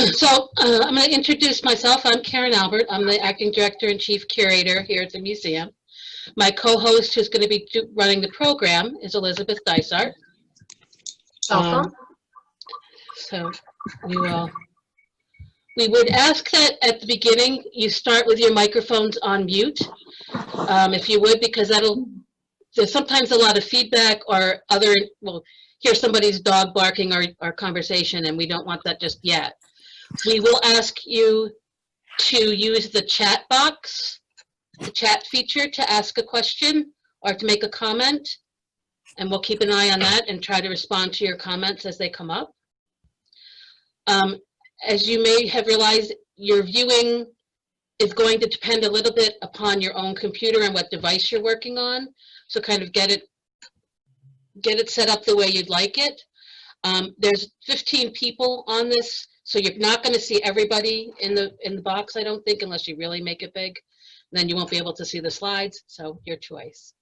I'm going to introduce myself. I'm Karen Albert. I'm the acting director and chief curator here at the museum. My co-host who's going to be running the program is Elizabeth Dysart. Welcome. So we would ask that at the beginning you start with your microphones on mute, if you would, because there's sometimes a lot of feedback or we'll hear somebody's dog barking or conversation, and we don't want that just yet. We will ask you to use the chat box, the chat feature, to ask a question or to make a comment, and we'll keep an eye on that and try to respond to your comments as they come up. As you may have realized, your viewing is going to depend a little bit upon your own computer and what device you're working on. So kind of get it set up the way you'd like it. There's 15 people on this, so you're not going to see everybody in the box, I don't think, unless you really make it big. Then you won't be able to see the slides, so your choice.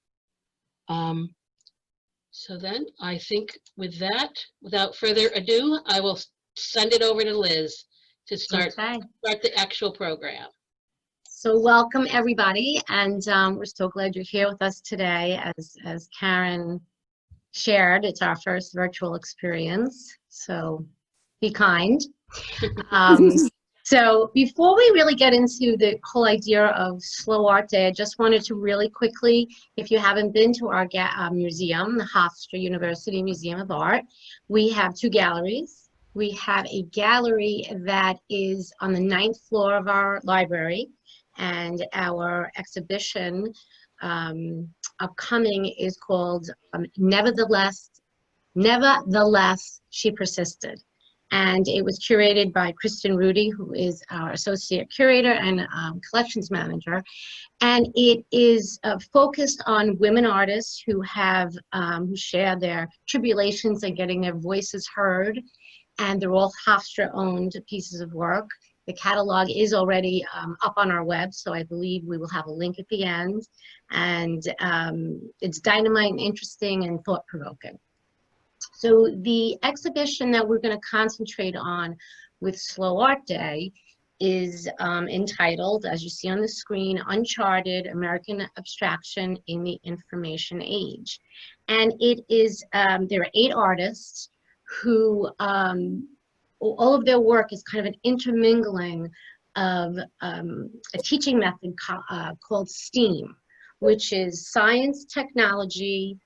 So then I think with that, without further ado, I will send it over to Liz to start the actual program. So welcome everybody, and we're so glad you're here with us today. As Karen shared, it's our first virtual experience, so be kind. So before we really get into the whole idea of Slow Art Day, I just wanted to really quickly, if you haven't been to our museum, the Hofstra University Museum of Art, we have two galleries. We have a gallery that is on the 9th floor of our library, and our exhibition upcoming is called Nevertheless, She Persisted. And it was curated by Kristen Rudy, who is our associate curator and collections manager. And it is focused on women artists who have who share their tribulations in getting their voices heard. And they're all Hofstra-owned pieces of work. The catalog is already up on our web, so I believe we will have a link at the end. And it's dynamite and interesting and thought-provoking. So the exhibition that we're going to concentrate on with Slow Art Day is entitled, as you see on the screen, Uncharted, American Abstraction in the Information Age. And it is, there are 8 artists who, all of their work is kind of an intermingling of a teaching method called STEAM, which is science, technology,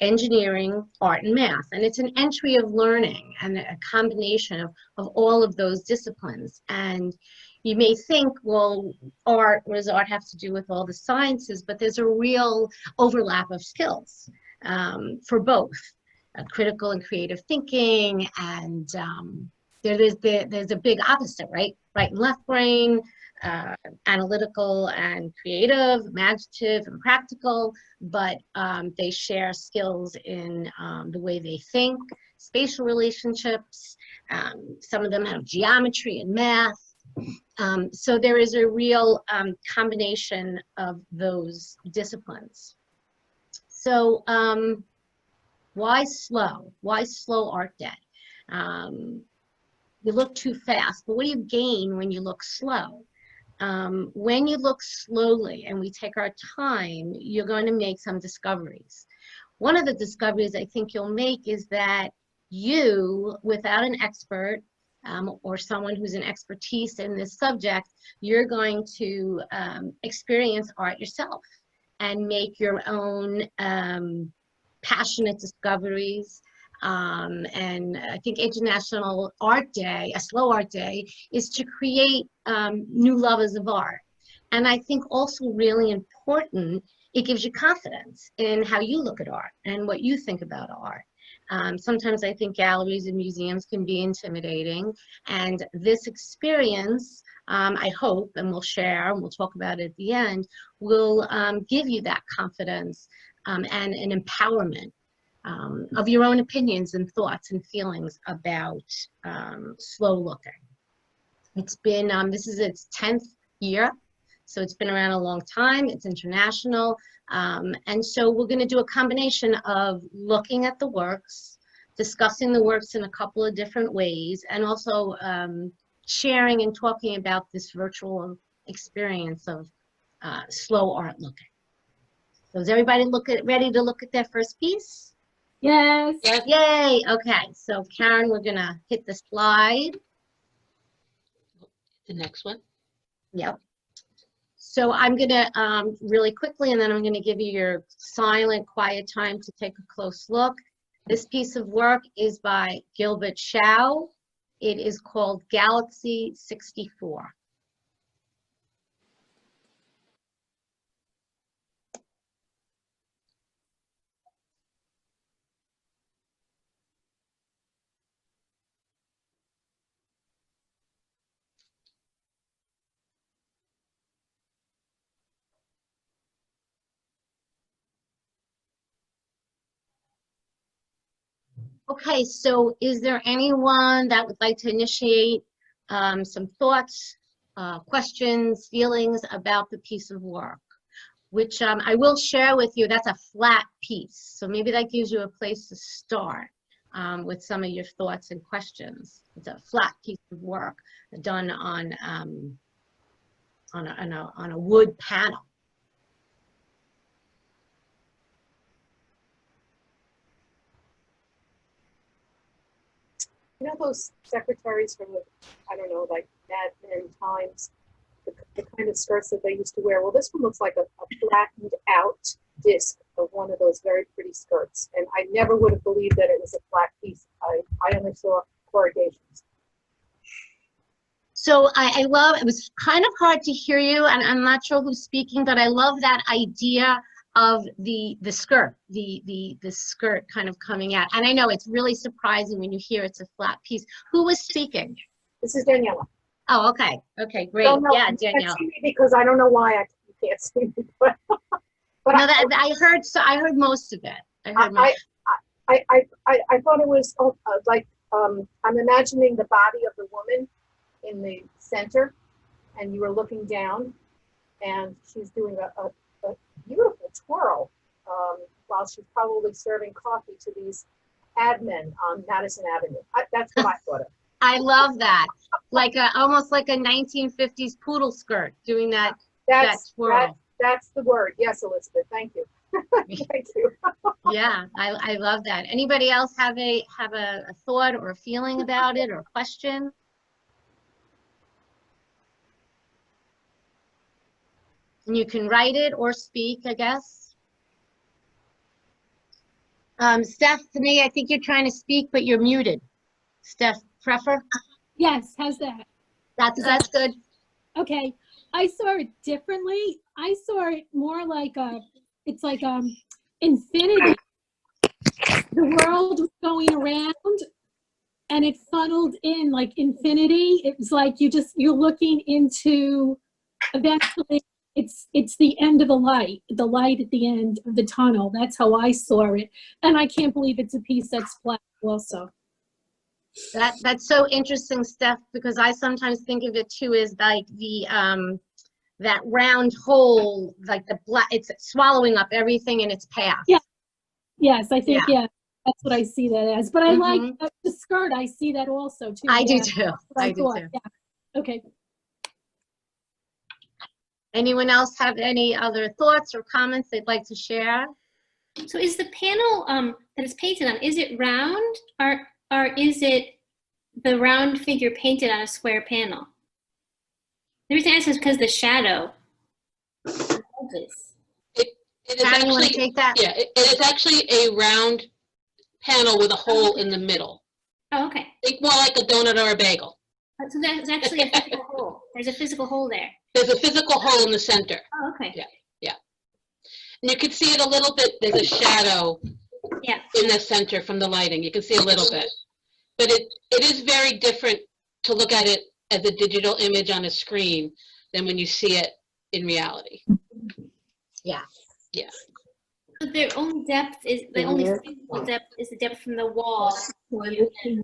engineering, art, and math. And it's an entry of learning and a combination of all of those disciplines. And you may think, well, art, what does art have to do with all the sciences? But there's a real overlap of skills for both critical and creative thinking. And there's a big opposite, right? Right and left brain, analytical and creative, imaginative and practical, but they share skills in the way they think, spatial relationships. Some of them have geometry and math. So there is a real combination of those disciplines. So why slow? Why Slow Art Day? You look too fast, but what do you gain when you look slow? When you look slowly and we take our time, you're going to make some discoveries. One of the discoveries I think you'll make is that you, without an expert or someone who's an expertise in this subject, you're going to experience art yourself and make your own passionate discoveries. And I think International Art Day, a Slow Art Day, is to create new lovers of art. And I think also really important, it gives you confidence in how you look at art and what you think about art. Sometimes I think galleries and museums can be intimidating, and this experience, I hope, and we'll share, and we'll talk about it at the end, will give you that confidence and an empowerment of your own opinions and thoughts and feelings about slow looking. It's been, this is its 10th year, so it's been around a long time. It's international, and so we're going to do a combination of looking at the works, discussing the works in a couple of different ways, and also sharing and talking about this virtual experience of slow art looking. So is everybody ready to look at their first piece? Yes. Yes. Yay, okay. So Karen, we're gonna hit the slide. The next one. Yep. So I'm gonna really quickly, and then I'm gonna give you your silent, quiet time to take a close look. This piece of work is by Gilbert Shao. It is called Galaxy 64. Okay, so is there anyone that would like to initiate some thoughts, questions, feelings about the piece of work? Which I will share with you, that's a flat piece. So maybe that gives you a place to start with some of your thoughts and questions. It's a flat piece of work done on a wood panel. You know those secretaries from the, I don't know, like Mad Men Times, the kind of skirts that they used to wear? Well, this one looks like a flattened out disc of one of those very pretty skirts. And I never would have believed that it was a flat piece. I only saw corrugations. So I love, it was kind of hard to hear you, and I'm not sure who's speaking, but I love that idea of the skirt, the skirt kind of coming out. And I know it's really surprising when you hear it's a flat piece. Who was speaking? This is Daniela. Oh, okay. Okay, great. Don't know, Yeah, you can't Danielle. see me because I don't know why you can't see me. But No, I heard most of it. I heard most. I thought it was like, I'm imagining the body of the woman in the center, and you were looking down, and she's doing a beautiful twirl while she's probably serving coffee to these ad men on Madison Avenue. That's what I thought of. I love that. Like almost like a 1950s poodle skirt doing that twirl. That's the word. Yes, Elizabeth. Thank you. Thank you. Yeah, I love that. Anybody else have a thought or a feeling about it or a question? And you can write it or speak, I guess. Steph, to me, I think you're trying to speak, but you're muted. Steph, prefer? Yes, how's that? That's good. Okay. I saw it differently. I saw it more like it's like infinity. The world was going around and it funneled in like infinity. It was like you're looking into, eventually it's the end of the light at the end of the tunnel. That's how I saw it. And I can't believe it's a piece that's flat also. That's so interesting, Steph, because I sometimes think of it too as like the that round hole, like the black, it's swallowing up everything in its path. Yeah. Yes, I think, Yeah. yeah, that's what I see that as. But I like the skirt. I see that also too. I do Yeah, too. I do too. Yeah. Okay. Anyone else have any other thoughts or comments they'd like to share? So is the panel that it's painted on, is it round or is it the round figure painted on a square panel? The reason I ask is because the shadow. It is Karen, you want to actually, take that? yeah, it is actually a round panel with a hole in the middle. Oh, okay. Think more like a donut or a bagel. So there's actually a physical hole. There's a physical hole there. There's a physical hole in the center. Oh, okay. Yeah, yeah. And you can see it a little bit. There's a shadow in the center from the lighting. You can see a little bit. But it is very different to look at it as a digital image on a screen than when you see it in reality. Yeah. Yeah. So the only depth is the only physical depth is the depth from the wall to the panel.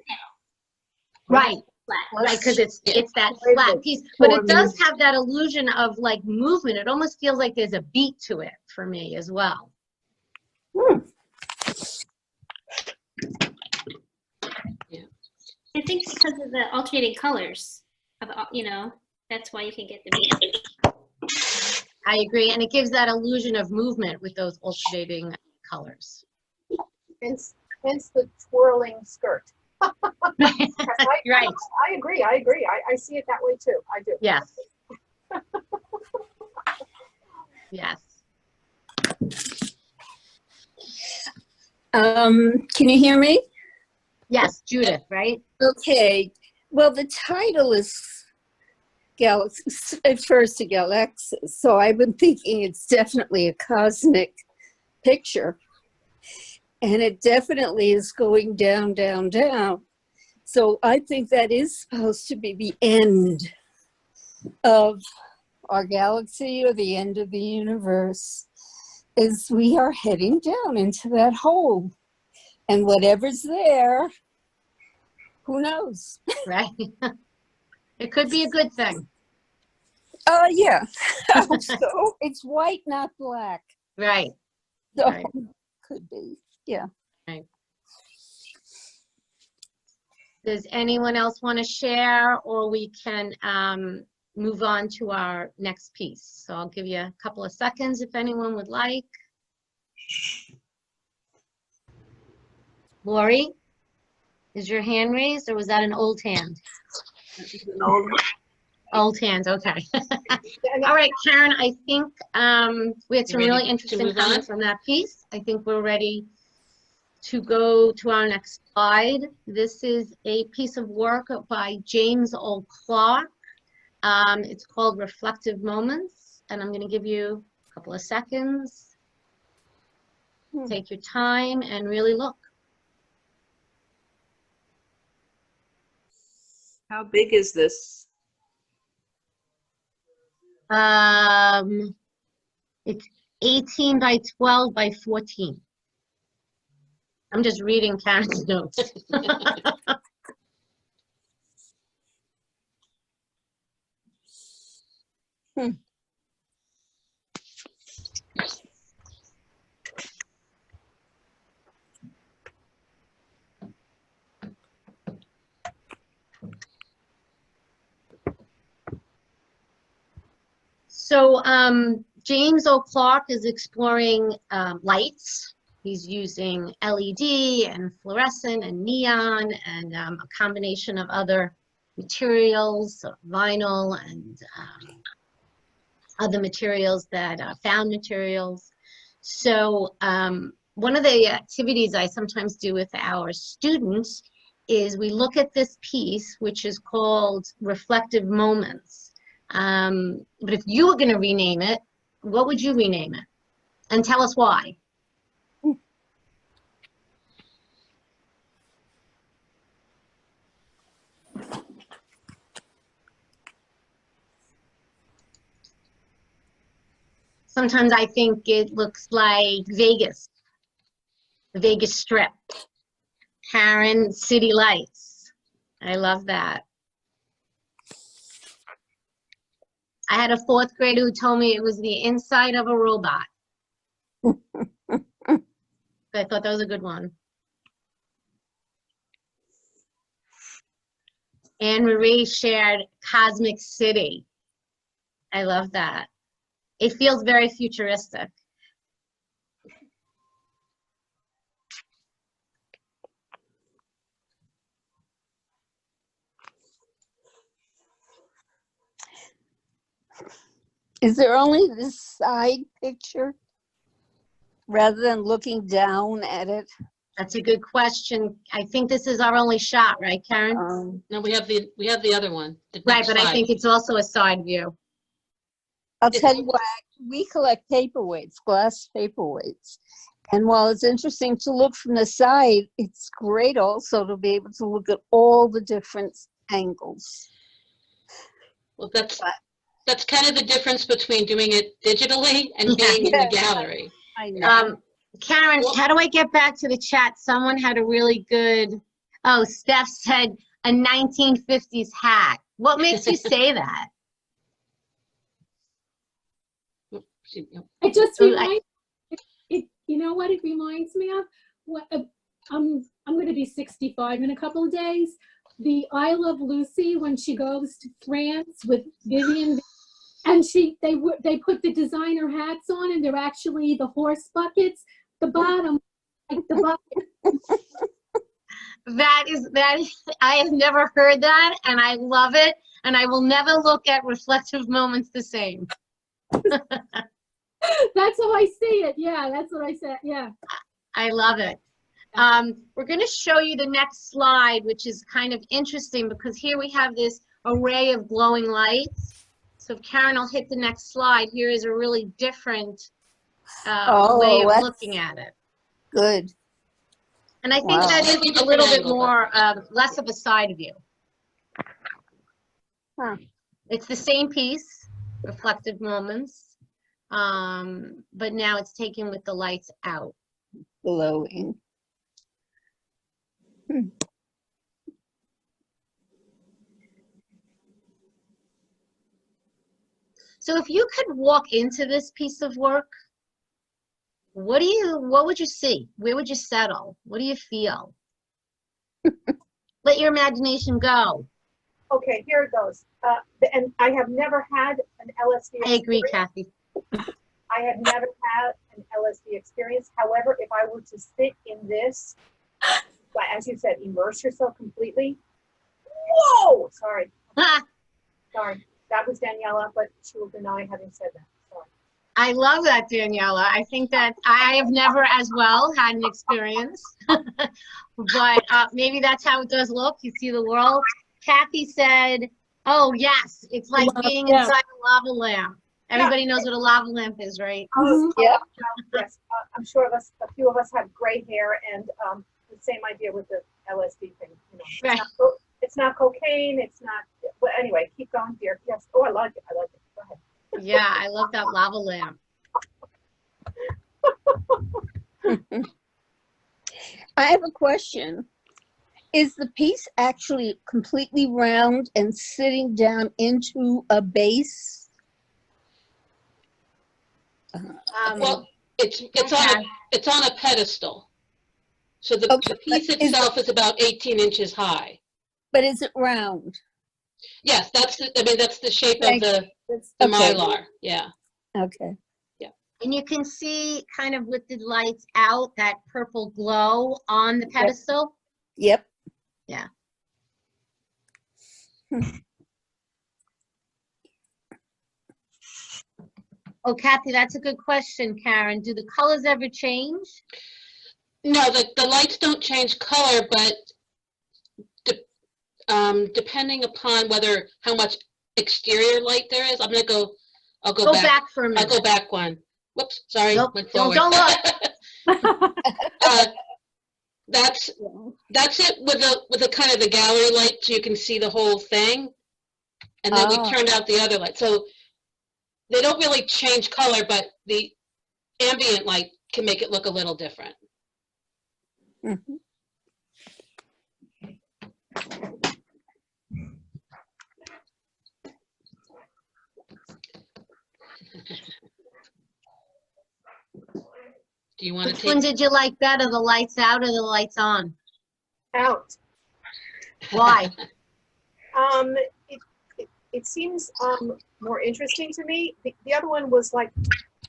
Right. Flat. Right, because it's that flat piece, but it does have that illusion of like movement. It almost feels like there's a beat to it for me as well. Yeah. I think because of the alternating colors. that's why you can get the view. I agree, and it gives that illusion of movement with those alternating colors. Hence the twirling skirt. Right. I agree. I see it that way too. I do. Yes. Yes. Can you hear me? Yes, Judith, right? Okay. Well, the title is Galaxy, at first a Galaxis, so I've been thinking it's definitely a cosmic picture. And it definitely is going down, down, down. So I think that is supposed to be the end of our galaxy or the end of the universe, as we are heading down into that hole. And whatever's there, who knows? Right. It could be a good thing. Yeah. I hope so. It's white, not black. Right. So Right. could be. Yeah. Right. Does anyone else want to share, or we can move on to our next piece? So I'll give you a couple of seconds if anyone would like. Lori, is your hand raised, or was that an old hand? Old hand, okay. All right, Karen, I think we had some You ready really to interesting move on? comments from that piece. I think we're ready to go to our next slide. This is a piece of work by James O. Clark. It's called Reflective Moments, and I'm going to give you a couple of seconds. Take your time and really look. How big is this? It's 18 by 12 by 14. I'm just reading Karen's notes. So James O. Clark is exploring lights. He's using LED and fluorescent and neon and a combination of other materials, vinyl and other materials that are found materials. So one of the activities I sometimes do with our students is we look at this piece, which is called Reflective Moments. But if you were going to rename it, what would you rename it? And tell us why. Sometimes I think it looks like Vegas, the Vegas Strip. Karen, city lights. I love that. I had a fourth grader who told me it was the inside of a robot. I thought that was a good one. Anne Marie shared Cosmic City. I love that. It feels very futuristic. Is there only this side picture rather than looking down at it? That's a good question. I think this is our only shot, right, Karen? No, we have the other one. The Right, next but I slide. think it's also a side view. I'll tell you what, we collect paperweights, glass paperweights. And while it's interesting to look from the side, it's great also to be able to look at all the different angles. Well, that's kind of the difference between doing it digitally and being in the gallery. I know. Karen, how do I get back to the chat? Someone had a really good, oh, Steph said a 1950s hat. What makes you say that? It just So reminds it. You know what it reminds me of? What I'm going to be 65 in a couple of days. the I Love Lucy when she goes to France with Vivian, and they put the designer hats on, and they're actually the horse buckets. The bottom, like the bucket. That is, I have never heard that, and I love it, and I will never look at reflective moments the same. That's how I see it. Yeah, that's what I said. Yeah. I love it. We're going to show you the next slide, which is kind of interesting because here we have this array of glowing lights. So if Karen will hit the next slide, here is a really different way of looking at it. Good. And I think that is a little bit more, less of a side view. Huh. It's the same piece, reflective moments, but now it's taken with the lights out. Glowing. So if you could walk into this piece of work, what would you see? Where would you settle? What do you feel? Let your imagination go. Okay, here it goes. And I have never had an LSD experience. I agree, Kathy. I have never had an LSD experience. However, if I were to sit in this, as you said, immerse yourself completely. Whoa! Sorry. Sorry. That was Daniela, but she will deny having said that. Sorry. I love that, Daniela. I think that I have never as well had an experience, but maybe that's how it does look. You see the world. Kathy said, oh, yes, it's like being inside a lava lamp. Everybody knows what a lava lamp is, right? Yep. Yes, I'm sure a few of us have gray hair, and the same idea with the LSD thing. You know, Right. it's not cocaine. It's not. But anyway, keep going, dear. Yes. Oh, I like it. I like it. Go ahead. Yeah, I love that lava lamp. I have a question. Is the piece actually completely round and sitting down into a base? Well, it's on a pedestal. So the piece itself is about 18 inches high. But is it round? Yes, that's the shape of the mylar. Yeah. Okay. And you can see kind of with the lights out, that purple glow on the pedestal. Yep. Yeah. Oh, Kathy, that's a good question, Karen. Do the colors ever change? No, the lights don't change color, but depending upon how much exterior light there is, I'll go back for a minute. I'll go back one. Whoops, sorry. Nope, went don't forward. look. That's it with the kind of the gallery light, so you can see the whole thing. And then we turned out the other light. So they don't really change color, but the ambient light can make it look a little different. Mm-hmm. Do you want to Which take? one did you like better, the lights out or the lights on? Out. Why? It seems more interesting to me. The other one was like,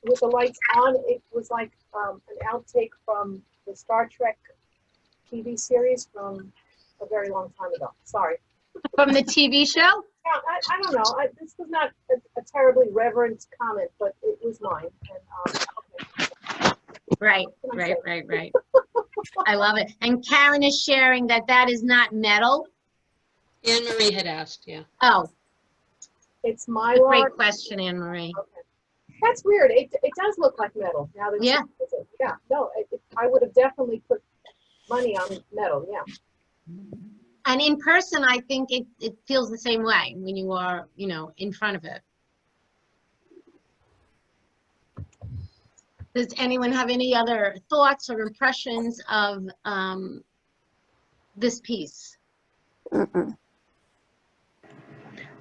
with the lights on, it was like an outtake from the Star Trek TV series from a very long time ago. Sorry. From the TV show? Yeah, I don't know. This was not a terribly reverent comment, but it was mine. And, okay. Right. I love it. And Karen is sharing that is not metal. Anne Marie had asked, yeah. Oh, It's mylar. great question, Anne Marie. Okay. That's weird. It does look like metal. Now that Yeah. Yeah. No, I would have definitely put money on metal. Yeah. And in person, I think it feels the same way when you are, in front of it. Does anyone have any other thoughts or impressions of this piece? Mm-mm.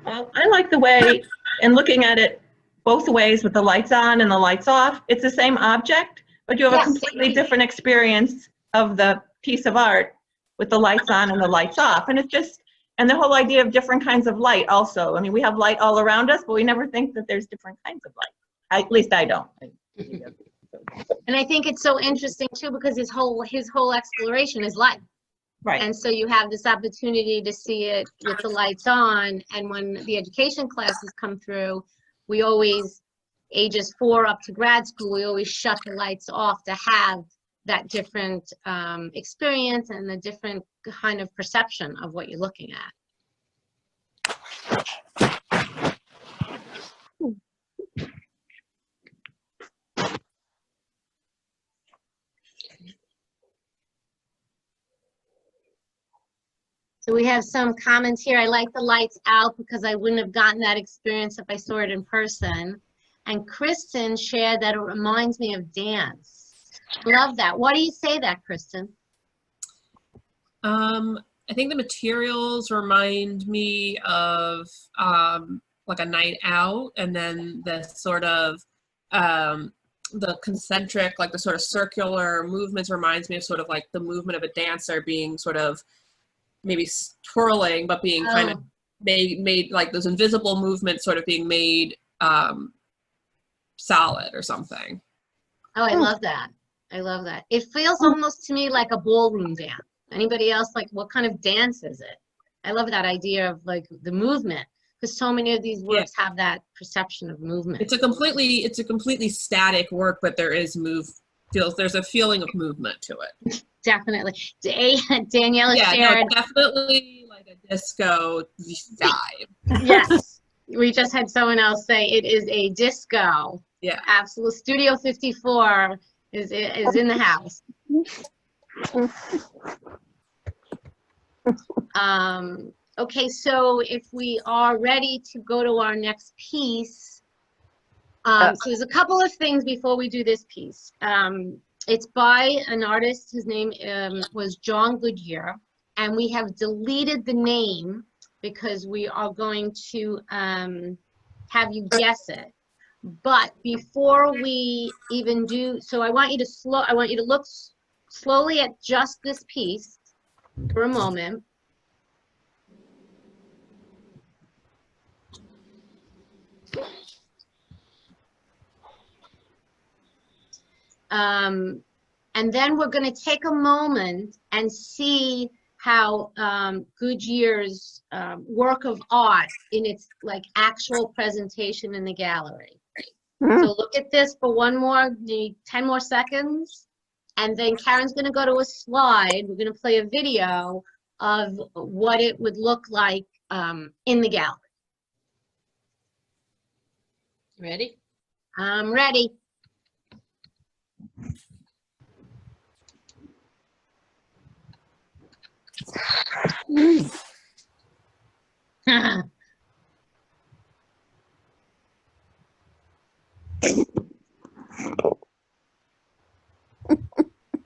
Well, I like the way, and looking at it both ways with the lights on and the lights off, it's the same object, but you have a completely different experience of the piece of art with the lights on and the lights off. And And the whole idea of different kinds of light also. I mean, we have light all around us, but we never think that there's different kinds of light. At least I don't. And I think it's so interesting too, because his whole exploration is light. Right. And so you have this opportunity to see it with the lights on. And when the education classes come through, we always, ages 4 up to grad school, we always shut the lights off to have that different experience and the different kind of perception of what you're looking at. So we have some comments here. I like the lights out because I wouldn't have gotten that experience if I saw it in person. And Kristen shared that it reminds me of dance. Love that. Why do you say that, Kristen? I think the materials remind me of like a night out, and then the sort of the concentric, like the sort of circular movements reminds me of sort of like the movement of a dancer being sort of maybe twirling, but being kind of made like those invisible movements sort of being made solid or something. Oh, I love that. I love that. It feels almost to me like a ballroom dance. Anybody else, like, what kind of dance is it? I love that idea of like the movement, because so many of these works have that perception of movement. It's a completely static work, but there's a feeling of movement to it. Definitely. Daniela shared. Yeah, no, definitely like a disco vibe. Yes. We just had someone else say it is a disco. Yeah. Absolute. Studio 54 is in the house. Okay, so if we are ready to go to our next piece, so there's a couple of things before we do this piece. It's by an artist, his name was John Goodyear, and we have deleted the name because we are going to have you guess it. But before we even do, so I want you to look slowly at just this piece for a moment. And then we're going to take a moment and see how Goodyear's work of art in its like actual presentation in the gallery. So look at this for 10 more seconds, and then Karen's going to go to a slide. We're going to play a video of what it would look like in the gallery. Ready? I'm ready.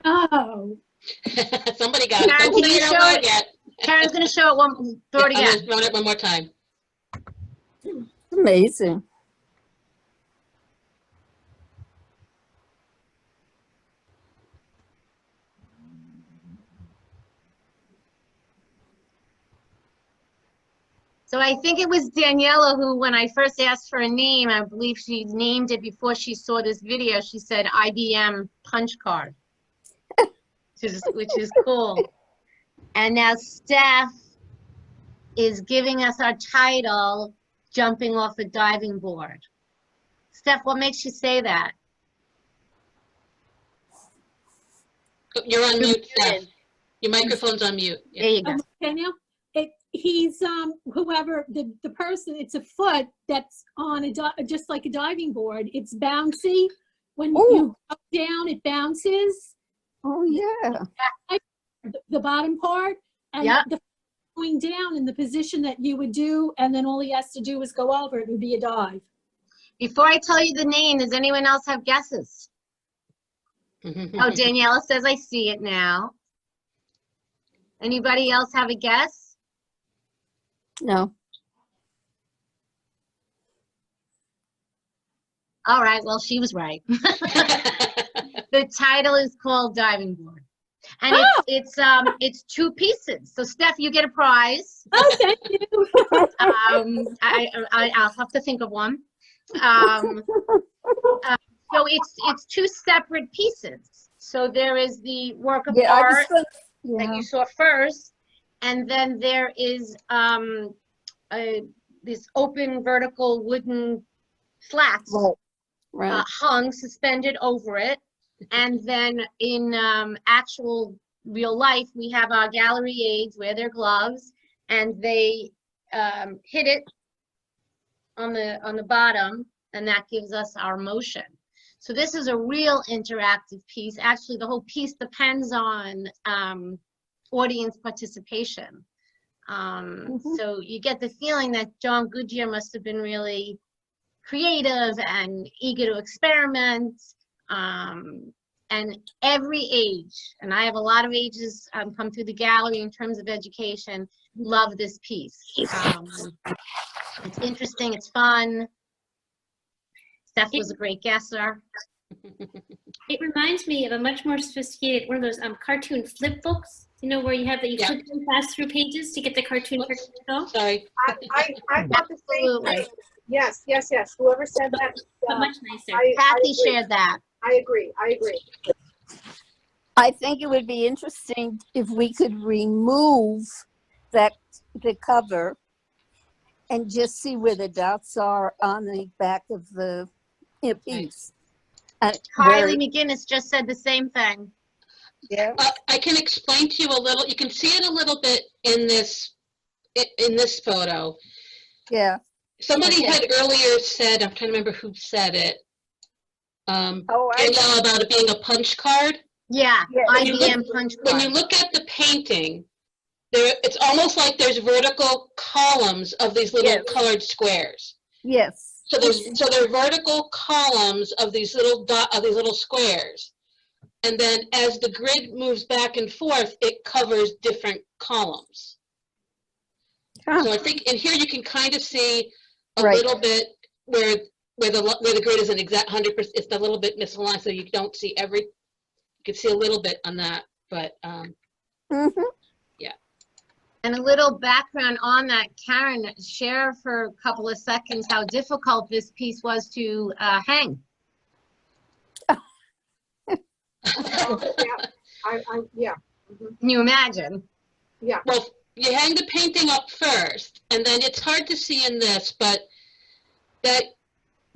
Oh, Somebody got it. Karen, Don't can say you it out show loud it? yet. Karen's going to show it throw it I'm again. gonna run it one more time. Amazing. So I think it was Daniela who, when I first asked for a name, I believe she named it before she saw this video. She said IBM punch card, which is cool. And now Steph is giving us our title, Jumping Off a Diving Board. Steph, what makes you say that? You're on mute, Steph. Your microphone's on mute. There you go. Daniel, he's whoever the person. It's a foot that's on just like a diving board. It's bouncy. When you go down, it bounces. Oh yeah. The bottom part, and the going down in the position that you would do, and then all he has to do is go over. It would be a dive. Before I tell you the name, does anyone else have guesses? Oh, Daniela says I see it now. Anybody else have a guess? No. All right, well, she was right. The title is called Diving Board. And it's 2 pieces. So Steph, you get a prize. Oh, thank you. I'll have to think of one. So it's 2 separate pieces. So there is the work of art that you saw first, and then there is this open vertical wooden slats hung, suspended over it. And then in actual real life, we have our gallery aides wear their gloves, and they hit it on the bottom, and that gives us our motion. So this is a real interactive piece. Actually, the whole piece depends on audience participation. So you get the feeling that John Goodyear must have been really creative and eager to experiment. And every age, and I have a lot of ages come through the gallery in terms of education, love this piece. It's interesting, it's fun. Steph was a great guesser. It reminds me of a much more sophisticated, one of those cartoon flip books, you know, where you have that you flip them fast through pages to get the cartoon for yourself. Sorry. I thought the same thing. Yes. Whoever said that. But much nicer. Kathy shared that. I agree. I think it would be interesting if we could remove the cover and just see where the dots are on the back of the piece. Kylie McGinnis just said the same thing. Yeah. I can explain to you a little. You can see it a little bit in this photo. Yeah. Somebody had earlier said, I'm trying to remember who said it. About it being a punch card. Yeah, IBM punch card. When you look at the painting, it's almost like there's vertical columns of these little colored squares. Yes. So there are vertical columns of these little squares, and then as the grid moves back and forth, it covers different columns. So I think in here you can kind of see a little bit where the grid isn't exact 100%. It's a little bit misaligned, so you don't see you can see a little bit on that, but yeah. And a little background on that, Karen, share for a couple of seconds how difficult this piece was to hang. Can you imagine? Yeah. Well, you hang the painting up first, and then it's hard to see in this, but that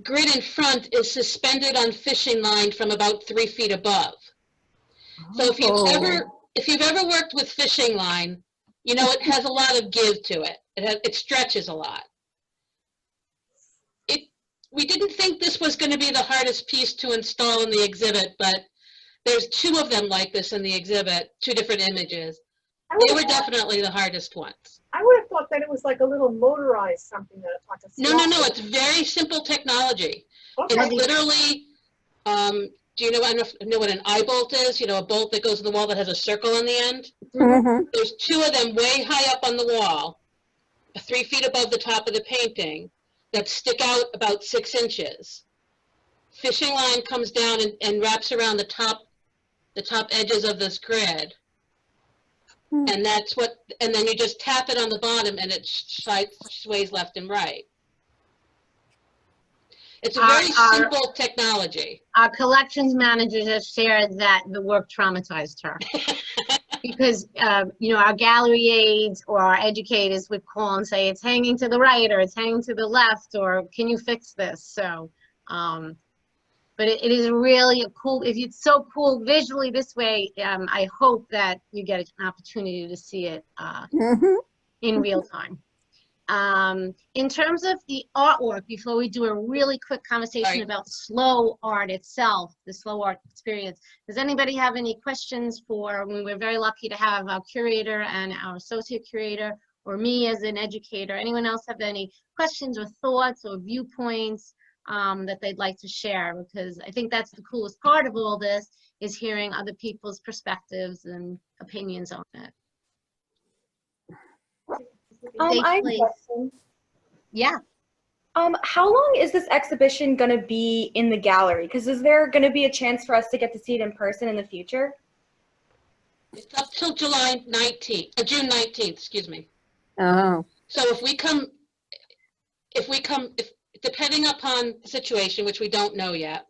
grid in front is suspended on fishing line from about 3 feet above. So if you've ever worked with fishing line, you know it has a lot of give to it. It stretches a lot. We didn't think this was going to be the hardest piece to install in the exhibit, but there's 2 of them like this in the exhibit, 2 different images. They were definitely the hardest ones. I would have thought that it was like a little motorized something that like a No, it's very simple technology. Okay. It's literally, do you know what an eye bolt is? You know, a bolt that goes in the wall that has a circle on the end? There's 2 of them way high up on the wall, 3 feet above the top of the painting, that stick out about 6 inches. Fishing line comes down and wraps around the top edges of this grid. And then you just tap it on the bottom and it sways left and right. It's a very simple technology. Our collections manager has shared that the work traumatized her. Because, our gallery aides or our educators would call and say, it's hanging to the right, or it's hanging to the left, or can you fix this? So, but it is really a cool, it's so cool visually this way. I hope that you get an opportunity to see it in real time. In terms of the artwork, before we do a really quick conversation about slow art itself, the slow art experience, does anybody have any questions we're very lucky to have our curator and our associate curator, or me as an educator. Anyone else have any questions or thoughts or viewpoints that they'd like to share? Because I think that's the coolest part of all this, is hearing other people's perspectives and opinions on it. I have a question. Yeah. How long is this exhibition going to be in the gallery? Because is there going to be a chance for us to get to see it in person in the future? It's up till July 19th, June 19th, excuse me. Oh, So if depending upon the situation, which we don't know yet,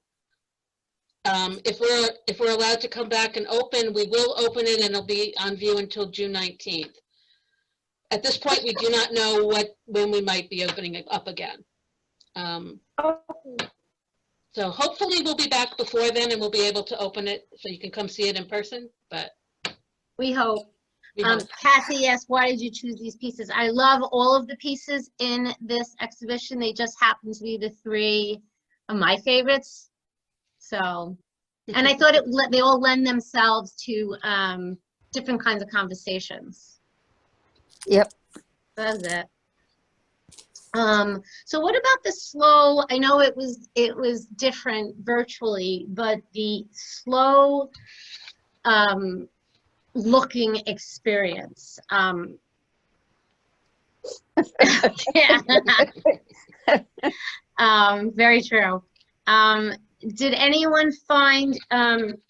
if we're allowed to come back and open, we will open it and it'll be on view until June 19th. At this point, we do not know when we might be opening it up again. So hopefully we'll be back before then and we'll be able to open it so you can come see it in person, but We hope. we hope. Kathy, yes, why did you choose these pieces? I love all of the pieces in this exhibition. They just happen to be the 3 of my favorites. So, and I thought they all lend themselves to different kinds of conversations. yep. That's it. So what about the slow, I know it was different virtually, but the slow looking experience. Yeah. Very true. Did anyone find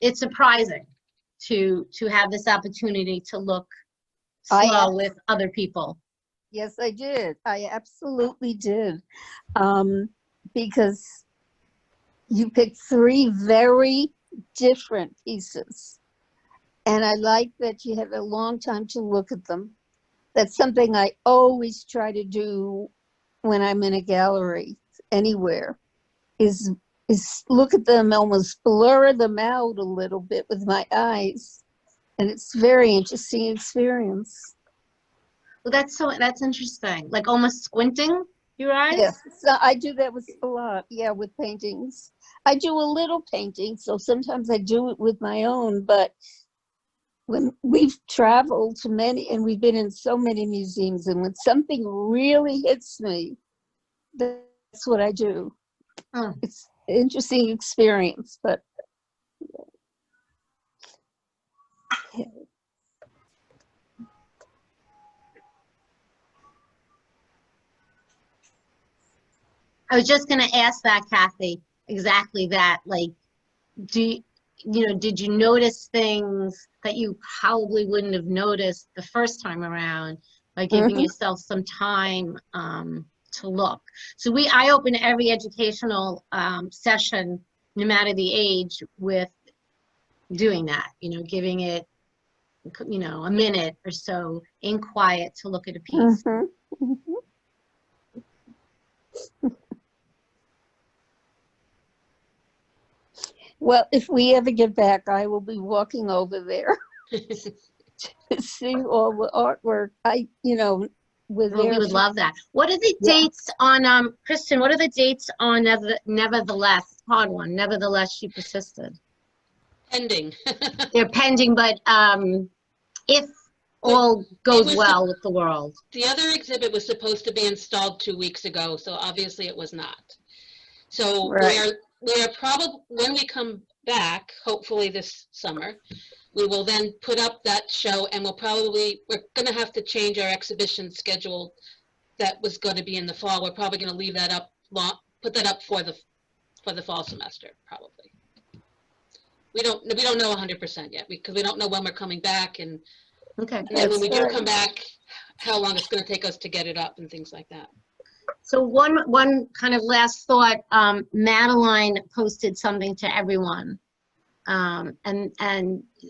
it surprising to have this opportunity to look slow with other people? Yes, I did. I absolutely did. Because you picked 3 very different pieces. And I like that you had a long time to look at them. That's something I always try to do when I'm in a gallery anywhere, is look at them, almost blur them out a little bit with my eyes. And it's very interesting experience. Well, that's interesting. Like almost squinting your eyes? Yes, so I do that with a lot, yeah, with paintings. I do a little painting, so sometimes I do it with my own, but when we've traveled to many, and we've been in so many museums, and when something really hits me, that's what I do. Oh. It's an interesting experience, but yeah. I was just going to ask that, Kathy, exactly that. Like, did you notice things that you probably wouldn't have noticed the first time around by giving yourself some time to look? So I open every educational session, no matter the age, with doing that, giving it, a minute or so in quiet to look at a piece. Well, if we ever get back, I will be walking over there to see all the artwork. Well, we would love that. What are the dates on, Kristen, what are the dates on Nevertheless? Hard one. Nevertheless, she persisted. Pending. They're pending, but if all goes well with the world. The other exhibit was supposed to be installed 2 weeks ago, so obviously it was not. So we are probably, when we come back, hopefully this summer, we will then put up that show, and we're going to have to change our exhibition schedule that was going to be in the fall. We're probably going to leave that up, put that up for the fall semester, probably. We don't know 100% yet, because we don't know when we're coming back, and then when we do come back, how long it's going to take us to get it up and things like that. So one kind of last thought, Madeline posted something to everyone, and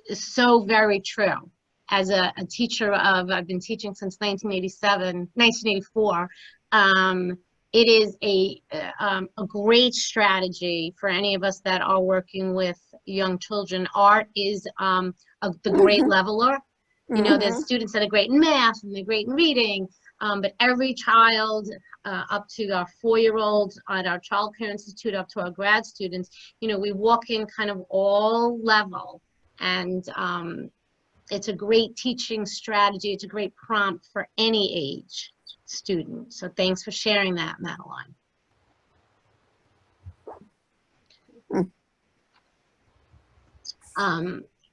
it's so very true. As a teacher I've been teaching since 1984. It is a great strategy for any of us that are working with young children. Art is the great leveler. There's students that are great in math and they're great in reading, but every child up to our 4-year-olds at our Child Care Institute, up to our grad students, we walk in kind of all level, and it's a great teaching strategy. It's a great prompt for any age student. So thanks for sharing that, Madeline.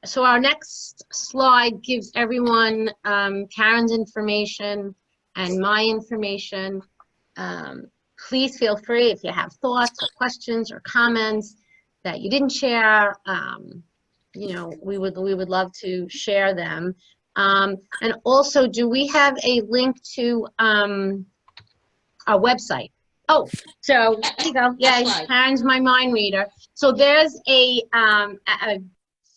So our next slide gives everyone Karen's information and my information. Please feel free, if you have thoughts or questions or comments that you didn't share, we would love to share them. And also, do we have a link to our website? Oh, so there you go. Yeah, Slide. Karen's my mind reader. So there's a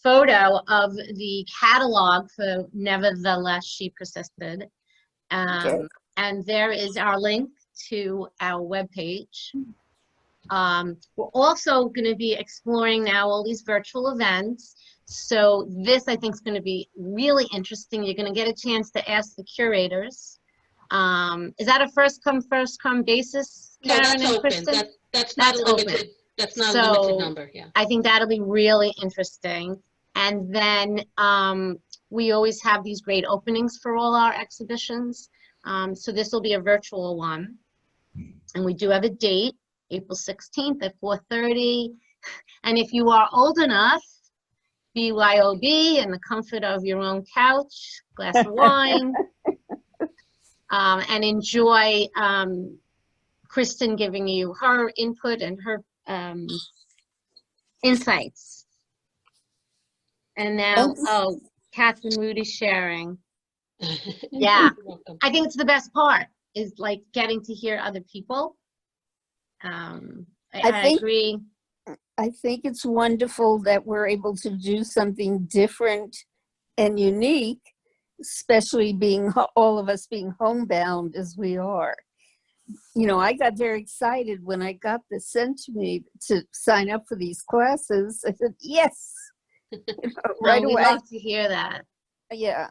photo of the catalog for Nevertheless She Persisted. Okay. And there is our link to our webpage. We're also going to be exploring now all these virtual events. So this, I think, is going to be really interesting. You're going to get a chance to ask the curators. Is that a first come basis, No, Karen that's and open. Kristen? That's not That's a limited. open. That's not a limited So number. Yeah. I think that'll be really interesting. And then we always have these great openings for all our exhibitions. So this will be a virtual one. And we do have a date, April 16th at 4:30. And if you are old enough, BYOB in the comfort of your own couch, glass of wine, and enjoy Kristen giving you her input and her insights. And now, oh, Catherine Rudy sharing. Yeah, You're welcome. I think it's the best part is like getting to hear other people. I think- agree. I think it's wonderful that we're able to do something different and unique, especially being all of us being homebound as we are. I got very excited when I got this sent to me to sign up for these classes. I said, yes, right We'd away. love to hear that. Yeah.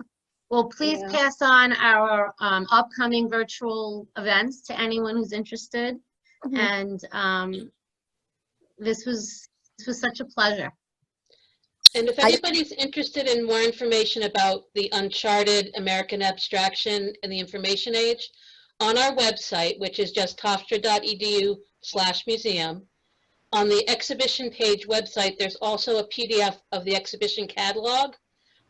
Well, please Yeah. pass on our upcoming virtual events to anyone who's interested. Mhm. And this was such a pleasure. And if anybody's interested in more information about the Uncharted American Abstraction and the Information Age, on our website, which is just hofstra.edu/museum, on the exhibition page website, there's also a PDF of the exhibition catalog.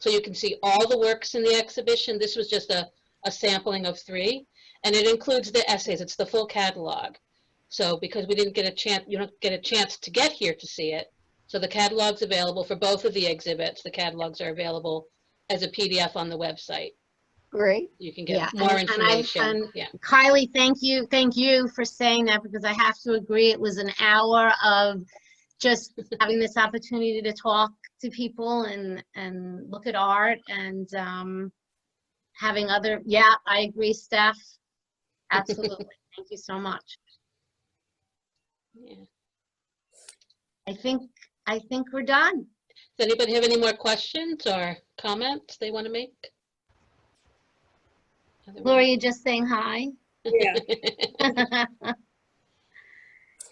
So you can see all the works in the exhibition. This was just a sampling of 3. And it includes the essays. It's the full catalog. So because we didn't get a chance, you don't get a chance to get here to see it. So the catalog's available for both of the exhibits. The catalogs are available as a PDF on the website. Great. You can get Yeah, more information. and Yeah. Kylie, thank you for saying that, because I have to agree, it was an hour of just having this opportunity to talk to people and look at art and having other, yeah, I agree, Steph. Absolutely. Thank you so much. Yeah. I think we're done. Does anybody have any more questions or comments they want to make? Gloria just saying hi. Yeah.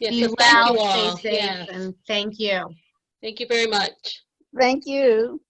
Yeah, Be so thank well, you all. stay safe, Yeah. and thank you. Thank you very much. Thank you.